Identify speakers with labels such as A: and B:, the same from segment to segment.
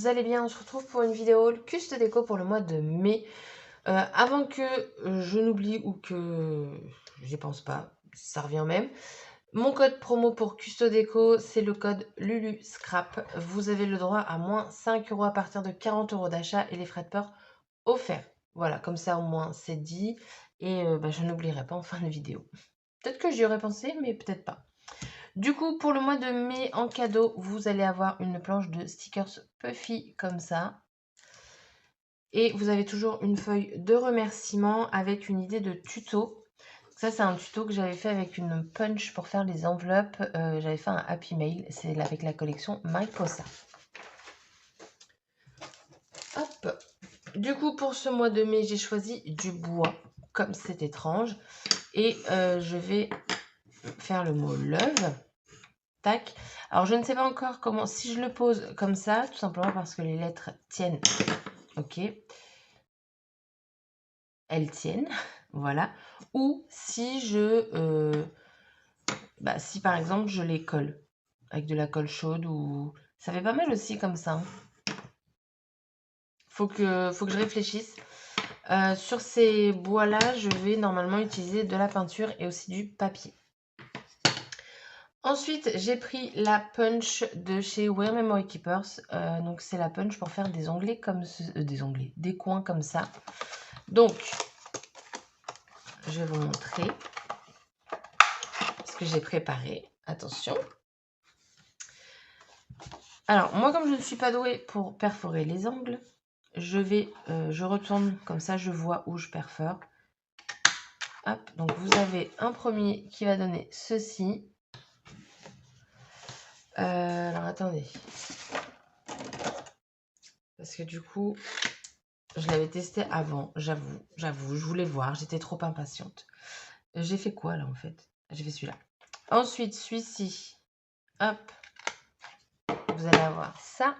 A: vous allez bien? On se retrouve pour une vidéo Custe Déco pour le mois de mai. Avant que je n'oublie ou que j'y pense pas, ça revient même. Mon code promo pour Custe Déco, c'est le code LuluScrap. Vous avez le droit à moins 5 € à partir de 40 € d'achat et les frais de port offerts. Voilà, comme ça au moins c'est dit et je n'oublierai pas en fin de vidéo. Peut-être que j'y aurais pensé, mais peut-être pas. Du coup, pour le mois de mai, en cadeau, vous allez avoir une planche de stickers Puffy comme ça. Et vous avez toujours une feuille de remerciement avec une idée de tuto. Ça, c'est un tuto que j'avais fait avec une punch pour faire les enveloppes. J'avais fait un Happy Mail. C'est avec la collection Mariposa. Hop. Du coup, pour ce mois de mai, j'ai choisi du bois, comme c'est étrange. Et je vais faire le mot love. Tac. Alors, je ne sais pas encore comment, si je le pose comme ça, tout simplement parce que les lettres tiennent. Ok. Elles tiennent. Voilà. Ou si si par exemple, je les colle avec de la colle chaude ou... Ça fait pas mal aussi comme ça. Faut que je réfléchisse. Sur ces bois-là, je vais normalement utiliser de la peinture et aussi du papier. Ensuite, j'ai pris la punch de chez Wear Memory Keepers. Donc, c'est la punch pour faire des onglets comme des coins comme ça. Donc, je vais vous montrer ce que j'ai préparé. Attention. Alors, moi, comme je ne suis pas douée pour perforer les angles, je retourne comme ça, je vois où je perfore. Hop, donc vous avez un premier qui va donner ceci. Alors, attendez. Parce que du coup, je l'avais testé avant, j'avoue, je voulais voir, j'étais trop impatiente. J'ai fait quoi là en fait? J'ai fait celui-là. Ensuite, celui-ci, hop, vous allez avoir ça.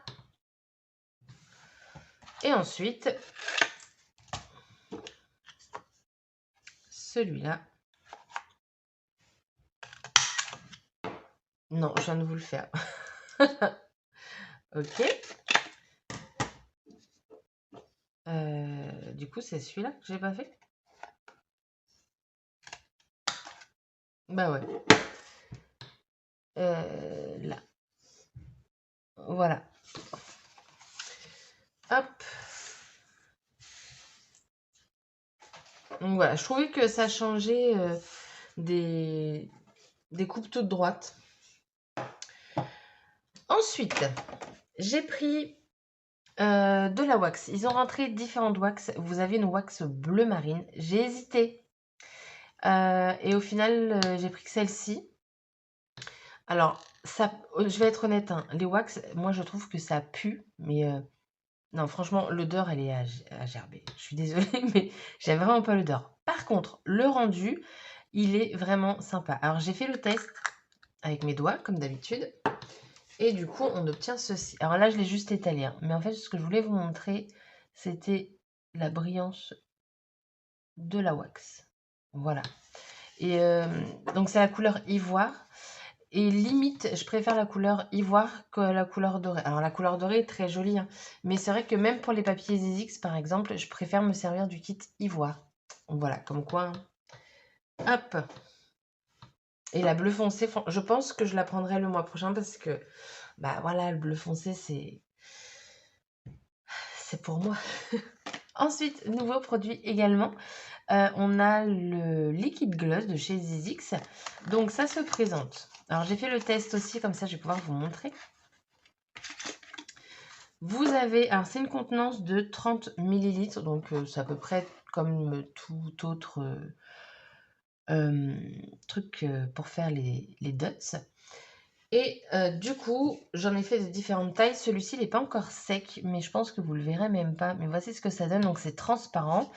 A: Et ensuite, celui-là. Non, je viens de vous le faire. Ok. Du coup, c'est celui-là que j'ai pas fait. Bah ouais. Là. Voilà. Hop. Donc voilà, je trouvais que ça changeait des coupes toutes droites. Ensuite, j'ai pris de la wax. Ils ont rentré différentes wax. Vous avez une wax bleu marine. J'ai hésité. Et au final, j'ai pris que celle-ci. Alors, ça, je vais être honnête, hein, les wax, moi je trouve que ça pue. Mais non, franchement, l'odeur, elle est à gerber. Je suis désolée, mais j'aime vraiment pas l'odeur. Par contre, le rendu, il est vraiment sympa. Alors, j'ai fait le test avec mes doigts, comme d'habitude. Et du coup, on obtient ceci. Alors là, je l'ai juste étalé. Hein. Mais en fait, ce que je voulais vous montrer, c'était la brillance de la wax. Voilà. Et donc, c'est la couleur ivoire. Et limite, je préfère la couleur ivoire que la couleur dorée. Alors, la couleur dorée est très jolie. Hein. Mais c'est vrai que même pour les papiers ZX, par exemple, je préfère me servir du kit ivoire. Voilà, comme quoi. Hein. Hop. Et la bleu foncé, je pense que je la prendrai le mois prochain parce que, bah voilà, le bleu foncé, c'est pour moi. Ensuite, nouveau produit également, on a le liquid gloss de chez ZX. Donc ça se présente. Alors j'ai fait le test aussi, comme ça je vais pouvoir vous montrer. Vous avez, alors c'est une contenance de 30 ml, donc c'est à peu près comme tout autre truc pour faire les dots. Et du coup, j'en ai fait de différentes tailles. Celui-ci, il n'est pas encore sec, mais je pense que vous ne le verrez même pas. Mais voici ce que ça donne. Donc, c'est transparent.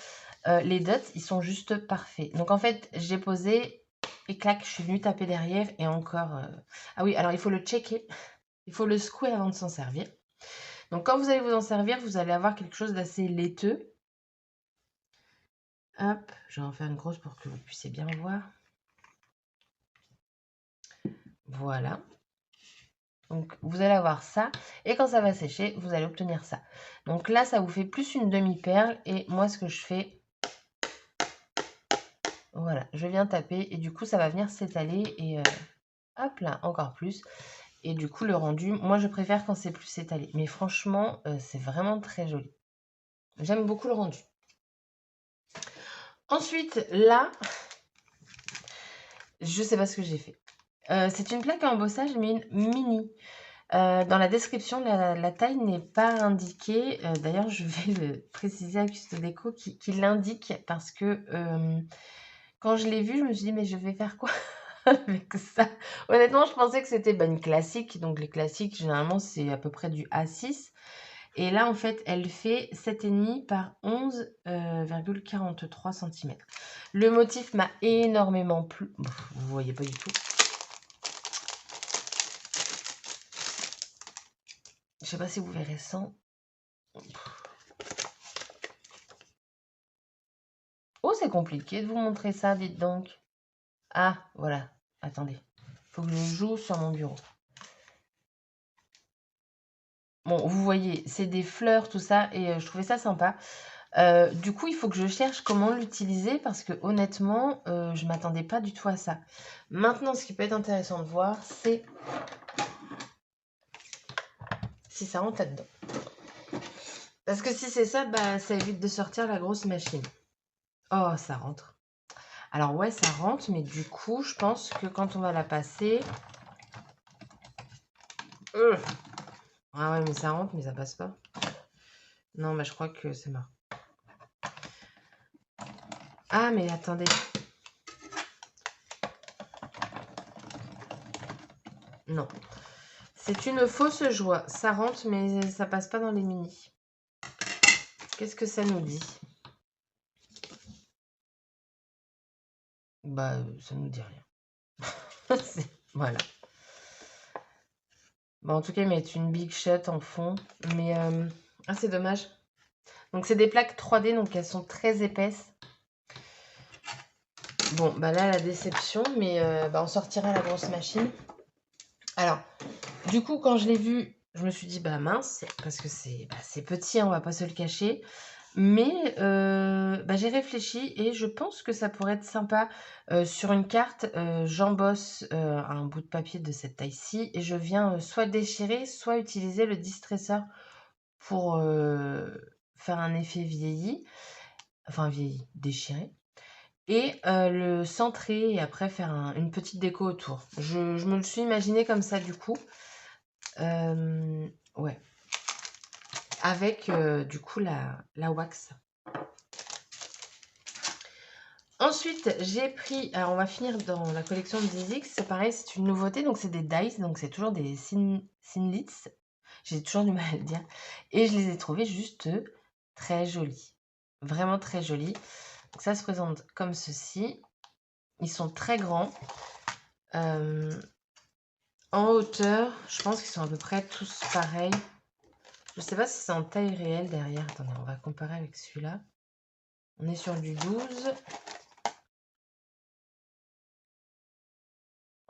A: Les dots, ils sont juste parfaits. Donc, en fait, j'ai posé et clac, je suis venue taper derrière et encore... Ah oui, alors il faut le checker. Il faut le secouer avant de s'en servir. Donc, quand vous allez vous en servir, vous allez avoir quelque chose d'assez laiteux. Hop, je vais en faire une grosse pour que vous puissiez bien voir. Voilà. Donc, vous allez avoir ça. Et quand ça va sécher, vous allez obtenir ça. Donc là, ça vous fait plus une demi-perle. Et moi, ce que je fais, voilà, je viens taper. Et du coup, ça va venir s'étaler. Et hop là, encore plus. Et du coup, le rendu, moi, je préfère quand c'est plus étalé. Mais franchement, c'est vraiment très joli. J'aime beaucoup le rendu. Ensuite, là, je sais pas ce que j'ai fait. C'est une plaque à embossage, mais une mini. Dans la description, la taille n'est pas indiquée. D'ailleurs, je vais le préciser à Custo Déco qui l'indique parce que quand je l'ai vu, je me suis dit, mais je vais faire quoi avec ça? Honnêtement, je pensais que c'était une classique. Donc, les classiques, généralement, c'est à peu près du A6. Et là, en fait, elle fait 7,5 par 11,43 cm. Le motif m'a énormément plu. Vous voyez pas du tout. Je sais pas si vous verrez sans. Oh, c'est compliqué de vous montrer ça, dites donc. Ah, voilà. Attendez. Faut que je joue sur mon bureau. Bon, vous voyez, c'est des fleurs, tout ça, et je trouvais ça sympa. Du coup, il faut que je cherche comment l'utiliser parce que honnêtement, je m'attendais pas du tout à ça. Maintenant, ce qui peut être intéressant de voir, c'est si ça rentre là-dedans. Parce que si c'est ça, bah, ça évite de sortir la grosse machine. Oh, ça rentre. Alors ouais, ça rentre, mais du coup, je pense que quand on va la passer... Ah ouais, mais ça rentre, mais ça passe pas. Non, mais je crois que c'est mort. Ah, mais attendez. Non. C'est une fausse joie. Ça rentre, mais ça passe pas dans les mini. Qu'est-ce que ça nous dit? Bah, ça nous dit rien. Voilà. Bon, en tout cas, ils mettent une big shot en fond. Mais, ah, c'est dommage. Donc, c'est des plaques 3D, donc elles sont très épaisses. Bon, bah là, la déception, mais bah, on sortira la grosse machine. Alors, du coup, quand je l'ai vu, je me suis dit, bah mince, parce que c'est petit, hein, on va pas se le cacher. Mais bah, j'ai réfléchi et je pense que ça pourrait être sympa. Sur une carte, j'embosse un bout de papier de cette taille-ci et je viens soit déchirer, soit utiliser le distresseur pour faire un effet vieilli, enfin vieilli, déchiré, et le centrer et après faire une petite déco autour. Je me le suis imaginé comme ça du coup. Ouais. Avec du coup la wax. Ensuite, j'ai pris, alors on va finir dans la collection de Zizix, c'est pareil, c'est une nouveauté, donc c'est des dice, donc c'est toujours des Sinlits, j'ai toujours du mal à le dire, et je les ai trouvés juste très jolis, vraiment très jolis. Donc ça se présente comme ceci, ils sont très grands, en hauteur, je pense qu'ils sont à peu près tous pareils, je sais pas si c'est en taille réelle derrière, attendez, on va comparer avec celui-là, on est sur du 12.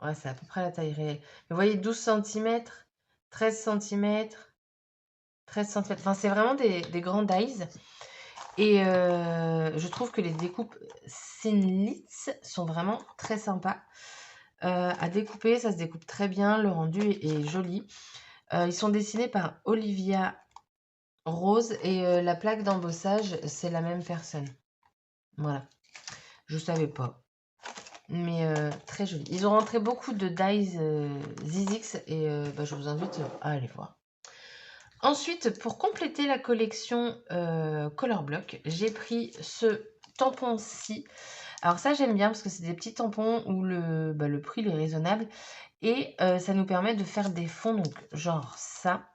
A: Ouais, c'est à peu près la taille réelle. Mais vous voyez, 12 cm, 13 cm, 13 cm. Enfin, c'est vraiment des grands dies. Et je trouve que les découpes Sinlits sont vraiment très sympas. À découper, ça se découpe très bien. Le rendu est joli. Ils sont dessinés par Olivia Rose. Et la plaque d'embossage, c'est la même personne. Voilà. Je ne savais pas. Mais très joli. Ils ont rentré beaucoup de dies Zizix et bah, je vous invite à aller voir. Ensuite, pour compléter la collection Color Block, j'ai pris ce tampon-ci. Alors ça, j'aime bien parce que c'est des petits tampons où le prix il est raisonnable. Et ça nous permet de faire des fonds, donc genre ça.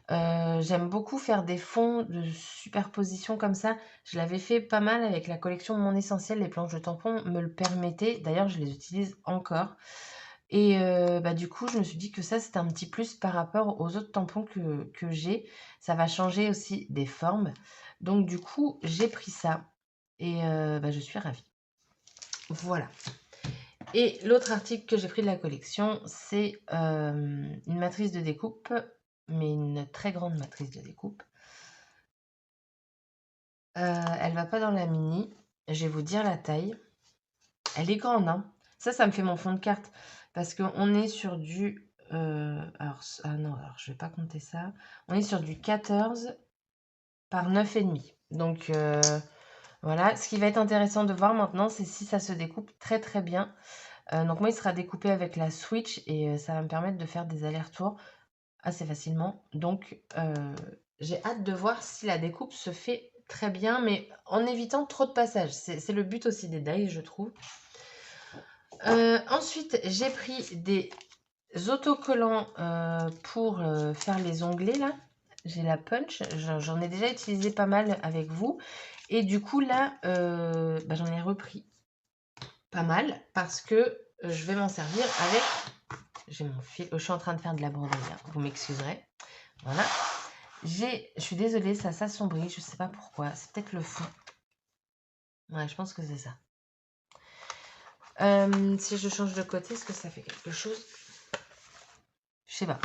A: J'aime beaucoup faire des fonds de superposition comme ça. Je l'avais fait pas mal avec la collection Mon Essentiel. Les planches de tampons me le permettaient. D'ailleurs, je les utilise encore. Et bah, du coup, je me suis dit que ça, c'était un petit plus par rapport aux autres tampons que j'ai. Ça va changer aussi des formes. Donc du coup, j'ai pris ça. Et bah, je suis ravie. Voilà. Et l'autre article que j'ai pris de la collection, c'est une matrice de découpe, mais une très grande matrice de découpe. Elle va pas dans la mini. Je vais vous dire la taille. Elle est grande, hein. Ça me fait mon fond de carte. Parce qu'on est sur du... alors, non, alors je vais pas compter ça. On est sur du 14 par 9,5. Donc, voilà. Ce qui va être intéressant de voir maintenant, c'est si ça se découpe très très bien. Donc moi, il sera découpé avec la Switch et ça va me permettre de faire des allers-retours assez facilement. Donc, j'ai hâte de voir si la découpe se fait très bien, mais en évitant trop de passages. C'est le but aussi des dies, je trouve. Ensuite, j'ai pris des autocollants pour faire les onglets, là. J'ai la Punch. J'en ai déjà utilisé pas mal avec vous. Et du coup, là, j'en ai repris pas mal parce que je vais m'en servir avec... J'ai mon fil. Je suis en train de faire de la broderie, hein, vous m'excuserez. Voilà. Je suis désolée, ça s'assombrit, je sais pas pourquoi. C'est peut-être le fond. Ouais, je pense que c'est ça. Si je change de côté, est-ce que ça fait quelque chose? Je sais pas.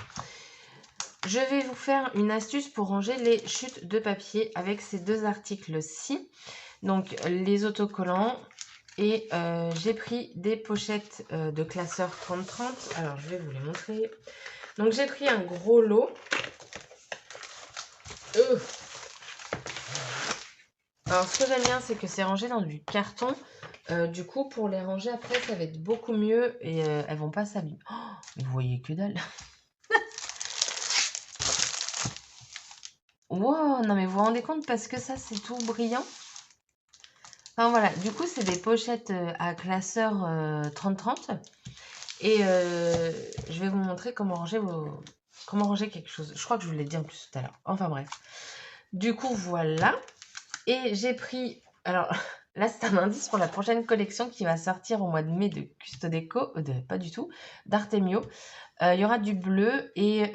A: Je vais vous faire une astuce pour ranger les chutes de papier avec ces deux articles-ci. Donc, les autocollants. Et j'ai pris des pochettes de classeur 30-30. Alors, je vais vous les montrer. Donc, j'ai pris un gros lot. Alors, ce que j'aime bien, c'est que c'est rangé dans du carton. Du coup, pour les ranger après, ça va être beaucoup mieux et elles vont pas s'abîmer. Oh, mais vous voyez que dalle. Wow, non mais vous vous rendez compte parce que ça, c'est tout brillant. Enfin voilà, du coup, c'est des pochettes à classeur 30-30. Et je vais vous montrer comment ranger quelque chose. Je crois que je vous l'ai dit en plus tout à l'heure. Enfin bref. Du coup, voilà. Et j'ai pris... Alors là, c'est un indice pour la prochaine collection qui va sortir au mois de mai de Custodeco. Pas du tout. D'Artemio. Il y aura du bleu et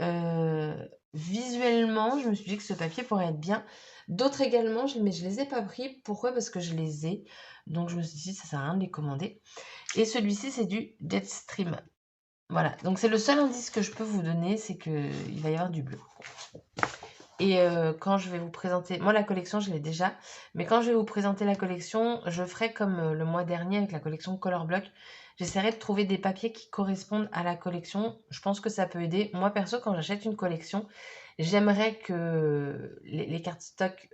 A: visuellement, je me suis dit que ce papier pourrait être bien. D'autres également, mais je ne les ai pas pris. Pourquoi? Parce que je les ai. Donc, je me suis dit, ça ne sert à rien de les commander. Et celui-ci, c'est du Jetstream. Voilà. Donc, c'est le seul indice que je peux vous donner, c'est qu'il va y avoir du bleu. Et quand je vais vous présenter... Moi, la collection, je l'ai déjà. Mais quand je vais vous présenter la collection, je ferai comme le mois dernier avec la collection Color Block. J'essaierai de trouver des papiers qui correspondent à la collection. Je pense que ça peut aider. Moi, perso, quand j'achète une collection, j'aimerais que les cartes stock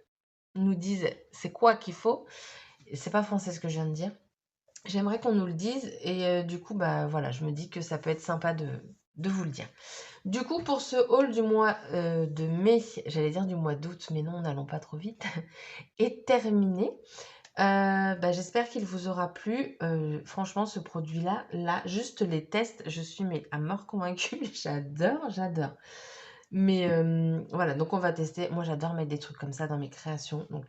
A: nous disent c'est quoi qu'il faut. C'est pas français ce que je viens de dire. J'aimerais qu'on nous le dise. Et du coup, bah voilà, je me dis que ça peut être sympa de vous le dire. Du coup, pour ce haul du mois de mai, j'allais dire du mois d'août, mais non, n'allons pas trop vite, est terminé. J'espère qu'il vous aura plu. Franchement, ce produit-là, juste les tests, je suis à mort convaincue. J'adore. Mais voilà, donc on va tester. Moi, j'adore mettre des trucs comme ça dans mes créations, donc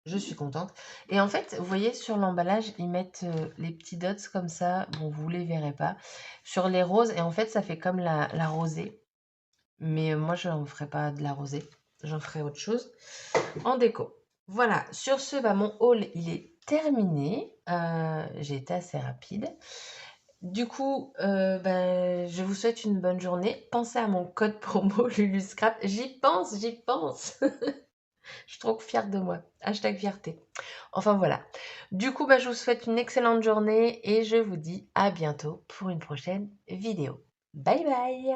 A: je suis contente. Et en fait, vous voyez, sur l'emballage, ils mettent les petits dots comme ça. Bon, vous les verrez pas. Sur les roses, et en fait, ça fait comme la rosée. Mais moi, je n'en ferai pas de la rosée. J'en ferai autre chose en déco. Voilà, sur ce, mon haul, il est terminé. J'ai été assez rapide. Du coup, je vous souhaite une bonne journée. Pensez à mon code promo LuluScrap. J'y pense. Je suis trop fière de moi. Hashtag fierté. Enfin voilà. Du coup, je vous souhaite une excellente journée et je vous dis à bientôt pour une prochaine vidéo. Bye bye!